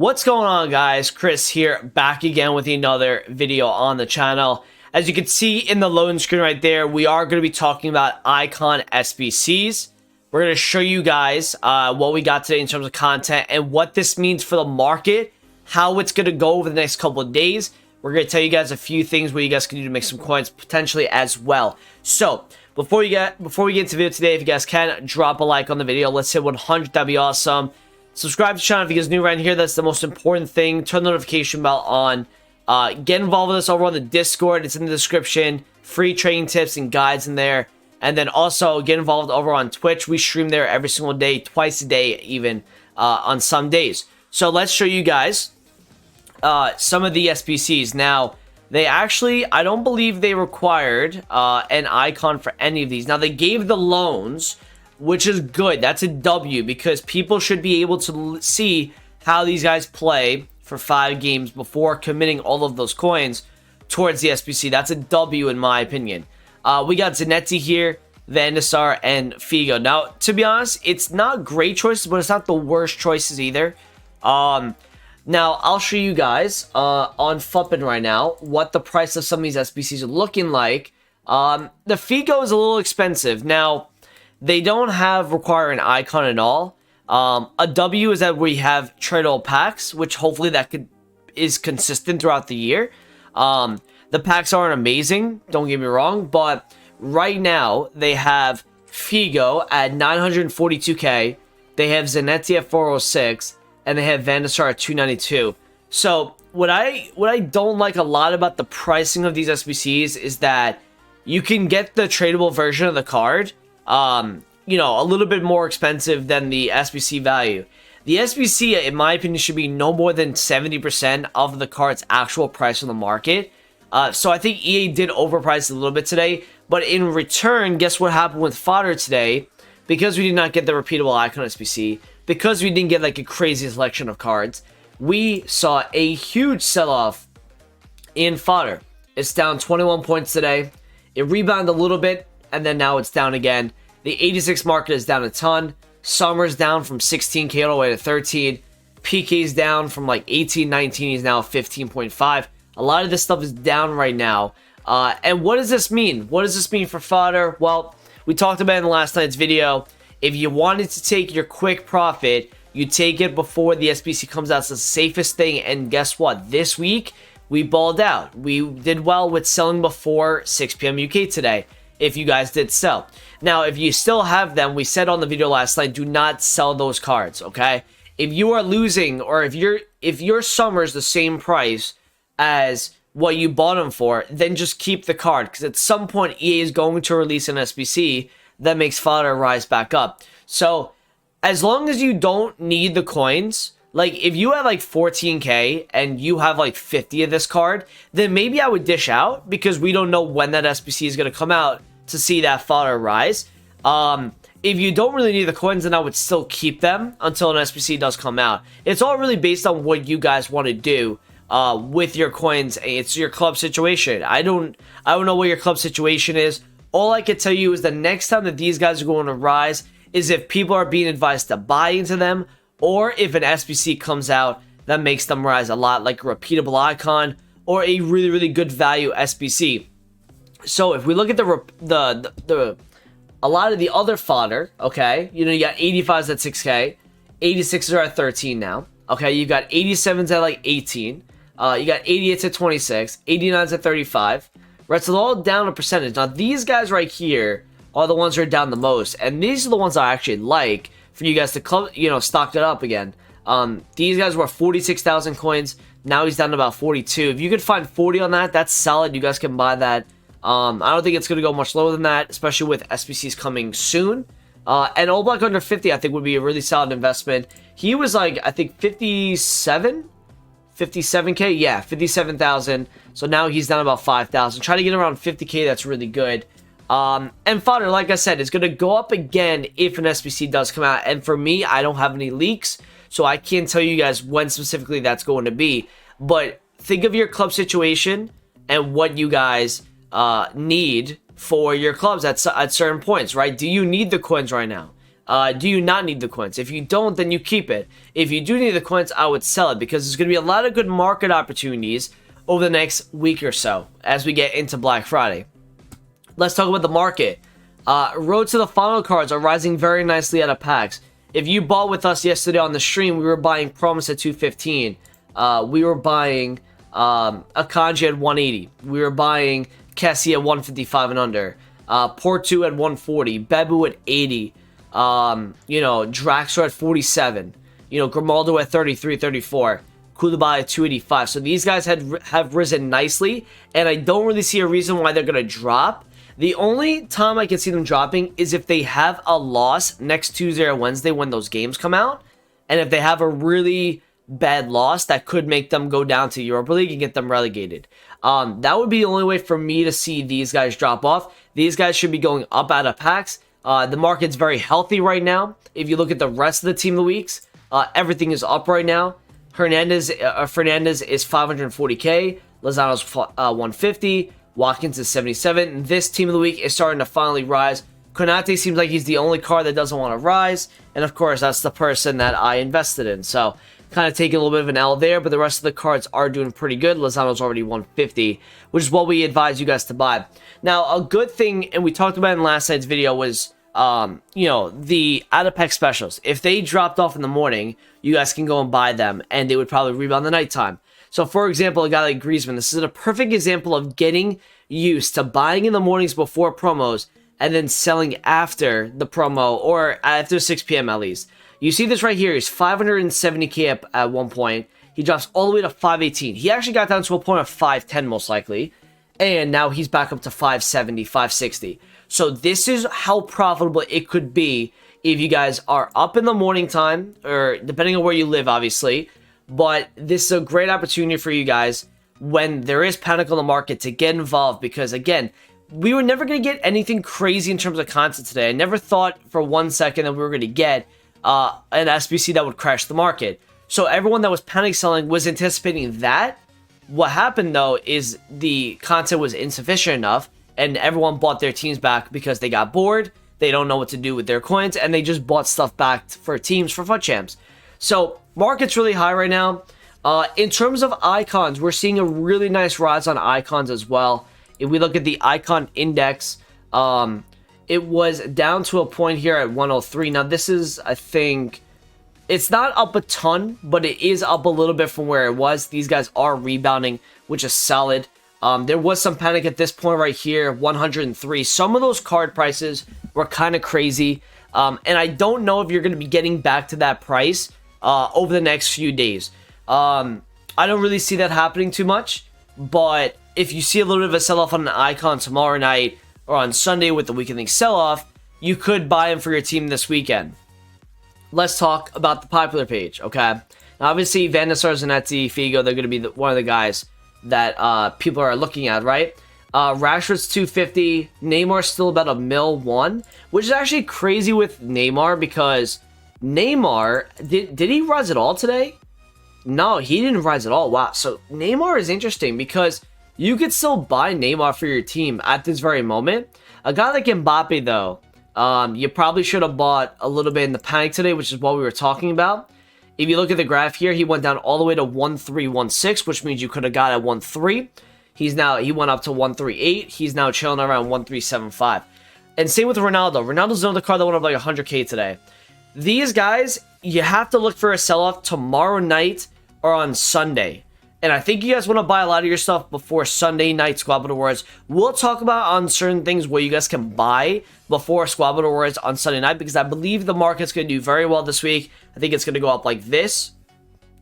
What's going on, guys? Chris here, back again with another video on the channel. As you can see in the loading screen right there, we are going to be talking about icon SBCs. We're going to show you guys what we got today in terms of content and what this means for the market, how it's going to go over the next couple of days. We're going to tell you guys a few things what you guys can do to make some coins potentially as well. So before we get into the video today, if you guys can, drop a like on the video. Let's hit 100. That'd be awesome. Subscribe to the channel if you guys are new around here. That's the most important thing. Turn the notification bell on. Get involved with us over on the Discord. It's in the description. Free trading tips and guides in there. And then also get involved over on Twitch. We stream there every single day, twice a day even on some days. So let's show you guys some of the SBCs. Now, they actually, I don't believe they required an icon for any of these. Now, they gave the loans, which is good. That's a W, because people should be able to see how these guys play for 5 games before committing all of those coins towards the SBC. That's a W in my opinion. We got Zanetti here, Van der Sar, and Figo. Now, to be honest, it's not great choices, but it's not the worst choices either. Now, I'll show you guys on Fuppin right now what the price of some of these SBCs are looking like. The Figo is a little expensive. Now, they don't require an icon at all. A W is that we have tradable packs, which hopefully that is consistent throughout the year. The packs aren't amazing, don't get me wrong, but right now they have Figo at 942k, they have Zanetti at 406, and they have Van der Sar at 292. So what I don't like a lot about the pricing of these SBCs is that you can get the tradable version of the card, you know, a little bit more expensive than the SBC value. The SBC, in my opinion, should be no more than 70% of the card's actual price on the market. So I think EA did overprice a little bit today, but in return, guess what happened with fodder today? Because we did not get the repeatable icon SBC, because we didn't get like a crazy selection of cards, we saw a huge sell-off in fodder. It's down 21 points today. It rebounded a little bit, and then now it's down again. The 86 market is down a ton. Summer's down from 16k all the way to 13. PK's down from like 18, 19. He's now 15.5. A lot of this stuff is down right now. And what does this mean? What does this mean for fodder? Well, we talked about it in last night's video. If you wanted to take your quick profit, you take it before the SBC comes out. It's the safest thing. And guess what? This week, we balled out. We did well with selling before 6 p.m. UK today, if you guys did sell. Now, if you still have them, we said on the video last night, do not sell those cards, okay? If you are losing, or if your summer's the same price as what you bought them for, then just keep the card, because at some point EA is going to release an SBC that makes fodder rise back up. So as long as you don't need the coins, like if you have like 14k and you have like 50 of this card, then maybe I would dish out, because we don't know when that SBC is going to come out to see that fodder rise. If you don't really need the coins, then I would still keep them until an SBC does come out. It's all really based on what you guys want to do with your coins. It's your club situation. I don't know what your club situation is. All I can tell you is the next time that these guys are going to rise is if people are being advised to buy into them, or if an SBC comes out that makes them rise a lot, like a repeatable icon or a really, really good value SBC. So if we look at a lot of the other fodder, okay, you know, you got 85s at 6k, 86s are at 13 now, okay, you got 87s at like 18, you got 88s at 26, 89s at 35, right? So they're all down a percentage. Now these guys right here are the ones that are down the most, and these are the ones I actually like for you guys to, you know, stock it up again. These guys were 46,000 coins. Now he's down to about 42. If you could find 40 on that, that's solid. You guys can buy that. I don't think it's going to go much lower than that, especially with SBCs coming soon. And All Black under 50, I think, would be a really solid investment. He was like, I think, 57k? Yeah, 57,000. So now he's down about 5,000. Try to get around 50k, that's really good. And fodder, like I said, is going to go up again if an SBC does come out. And for me, I don't have any leaks, so I can't tell you guys when specifically that's going to be. But think of your club situation and what you guys need for your clubs at certain points, right? Do you need the coins right now? Do you not need the coins? If you don't, then you keep it. If you do need the coins, I would sell it because there's going to be a lot of good market opportunities over the next week or so as we get into Black Friday. Let's talk about the market. Road to the final cards are rising very nicely out of packs. If you bought with us yesterday on the stream, we were buying Promise at 215. We were buying Akanji at 180. We were buying Kessie at 155 and under. Portu at 140. Bebu at 80. Draxler at 47. Grimaldo at 33, 34. Koulibaly at 285. So these guys have risen nicely, and I don't really see a reason why they're going to drop. The only time I can see them dropping is if they have a loss next Tuesday or Wednesday when those games come out. And if they have a really bad loss, that could make them go down to Europa League and get them relegated. That would be the only way for me to see these guys drop off. These guys should be going up out of packs. The market's very healthy right now. If you look at the rest of the team of the weeks, everything is up right now. Fernandez is 540k. Lozano's 150. Watkins is 77. This team of the week is starting to finally rise. Konate seems like he's the only card that doesn't want to rise. And of course, that's the person that I invested in. So, kind of taking a little bit of an L there, but the rest of the cards are doing pretty good. Lozano's already 150, which is what we advise you guys to buy. Now, a good thing, and we talked about in last night's video, was, the out-of-pack specials. If they dropped off in the morning, you guys can go and buy them, and they would probably rebound the nighttime. So, for example, a guy like Griezmann, this is a perfect example of getting used to buying in the mornings before promos and then selling after the promo or after 6 p.m. at least. You see this right here. He's 570k at one point. He drops all the way to 518. He actually got down to a point of 510 most likely. And now he's back up to 570, 560. So this is how profitable it could be if you guys are up in the morning time, or depending on where you live, obviously. But this is a great opportunity for you guys when there is panic on the market to get involved, because again, we were never going to get anything crazy in terms of content today. I never thought for 1 second that we were going to get an SBC that would crash the market. So everyone that was panic selling was anticipating that. What happened though is the content was insufficient enough, and everyone bought their teams back because they got bored. They don't know what to do with their coins, and they just bought stuff back for teams for FUT Champs. So market's really high right now. In terms of icons, we're seeing a really nice rise on icons as well. If we look at the icon index, it was down to a point here at 103. Now this is, I think, it's not up a ton, but it is up a little bit from where it was. These guys are rebounding, which is solid. There was some panic at this point right here, 103. Some of those card prices were kind of crazy. And I don't know if you're going to be getting back to that price over the next few days. I don't really see that happening too much. But if you see a little bit of a sell-off on an icon tomorrow night or on Sunday with the weekend sell-off, you could buy them for your team this weekend. Let's talk about the popular page, okay? Now, obviously, Van der Sar, Zanetti, Figo, they're going to be one of the guys that people are looking at, right? Rashford's 250. Neymar's still about a $1, which is actually crazy with Neymar because Neymar, did he rise at all today? No, he didn't rise at all. Wow. So Neymar is interesting because you could still buy Neymar for your team at this very moment. A guy like Mbappe, though, you probably should have bought a little bit in the panic today, which is what we were talking about. If you look at the graph here, he went down all the way to 1316, which means you could have got at 13. He went up to 138. He's now chilling around 1375. And same with Ronaldo. Ronaldo's another card that went up like 100k today. These guys, you have to look for a sell-off tomorrow night or on Sunday. And I think you guys want to buy a lot of your stuff before Sunday night Squad Battle Awards. We'll talk about on certain things where you guys can buy before Squad Battle Awards on Sunday night, because I believe the market's going to do very well this week. I think it's going to go up like this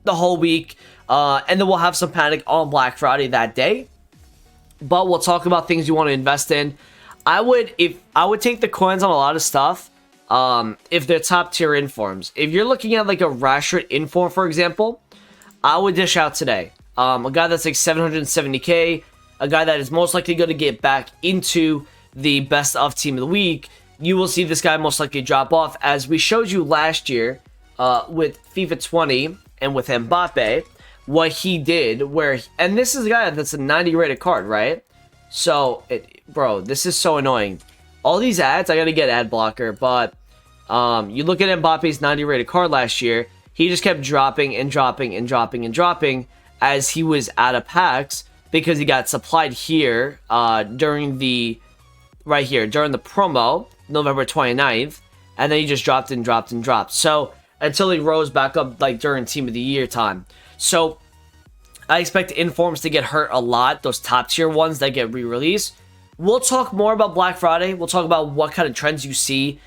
the whole week. And then we'll have some panic on Black Friday that day. But we'll talk about things you want to invest in. I would take the coins on a lot of stuff if they're top tier informs. If you're looking at like a Rashford inform, for example, I would dish out today. A guy that's like 770k, a guy that is most likely going to get back into the best of team of the week. You will see this guy most likely drop off, as we showed you last year with FIFA 20 and with Mbappe, what he did. And this is a guy that's a 90 rated card, right? So, bro, this is so annoying. All these ads, I got to get ad blocker, but You look at Mbappe's 90 rated card last year, he just kept dropping and dropping and dropping and dropping as he was out of packs because he got supplied here during the promo, November 29th, and then he just dropped and dropped and dropped. So until he rose back up like during Team of the Year time. So I expect informs to get hurt a lot, those top tier ones that get re-released. We'll talk more about Black Friday. We'll talk about what kind of trends you see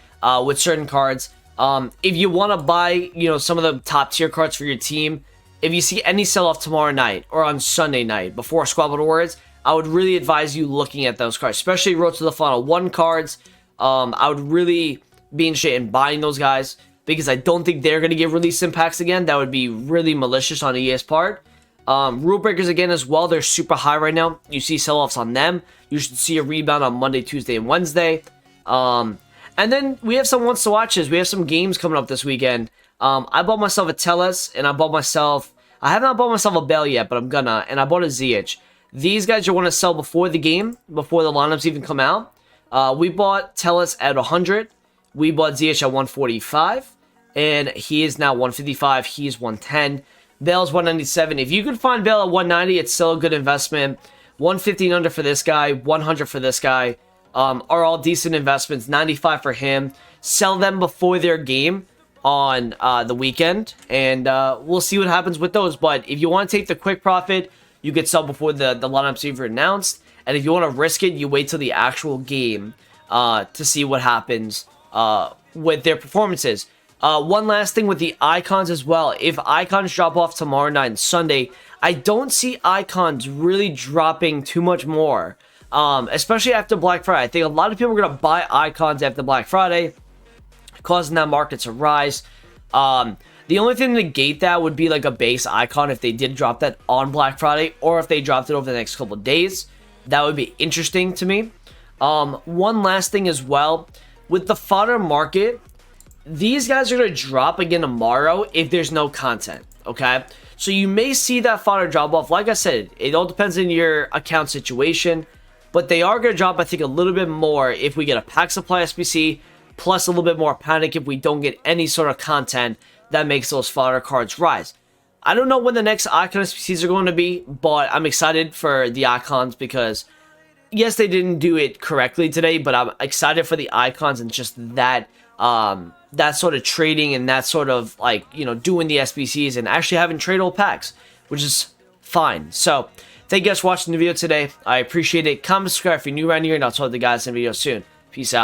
with certain cards. If you want to buy, some of the top tier cards for your team, if you see any sell-off tomorrow night or on Sunday night before Squad Battle Words, I would really advise you looking at those cards, especially Road to the Final 1 cards. I would really be interested in buying those guys because I don't think they're going to get released in packs again. That would be really malicious on EA's part. Rule breakers again as well, they're super high right now. You see sell-offs on them. You should see a rebound on Monday, Tuesday, and Wednesday. And then we have some ones to watches. We have some games coming up this weekend. I bought myself a Tellus, and I have not bought myself a Bale yet, but I'm gonna, and I bought a ZH. These guys you want to sell before the game, before the lineups even come out. We bought Tellus at 100. We bought ZH at 145, and he is now 155. He is 110. Bale's 197. If you can find Bale at 190, it's still a good investment. 115 under for this guy, 100 for this guy are all decent investments. 95 for him. Sell them before their game on the weekend, and we'll see what happens with those. But if you want to take the quick profit, you get sell before the lineups even announced. And if you want to risk it, you wait till the actual game to see what happens with their performances. One last thing with the icons as well. If icons drop off tomorrow night and Sunday, I don't see icons really dropping too much more, especially after Black Friday. I think a lot of people are going to buy icons after Black Friday, causing that market to rise. The only thing to negate that would be like a base icon if they did drop that on Black Friday, or if they dropped it over the next couple of days. That would be interesting to me. One last thing as well. With the fodder market, these guys are going to drop again tomorrow if there's no content, okay? So you may see that fodder drop off. Like I said, it all depends on your account situation, but they are going to drop, I think, a little bit more if we get a pack supply SBC, plus a little bit more panic if we don't get any sort of content that makes those fodder cards rise. I don't know when the next icon SBCs are going to be, but I'm excited for the icons because, yes, they didn't do it correctly today, but I'm excited for the icons and just that that sort of trading and that sort of doing the SBCs and actually having tradable packs, which is fine. So thank you guys for watching the video today. I appreciate it. Comment, subscribe if you're new around here, and I'll talk to you guys in the video soon. Peace out.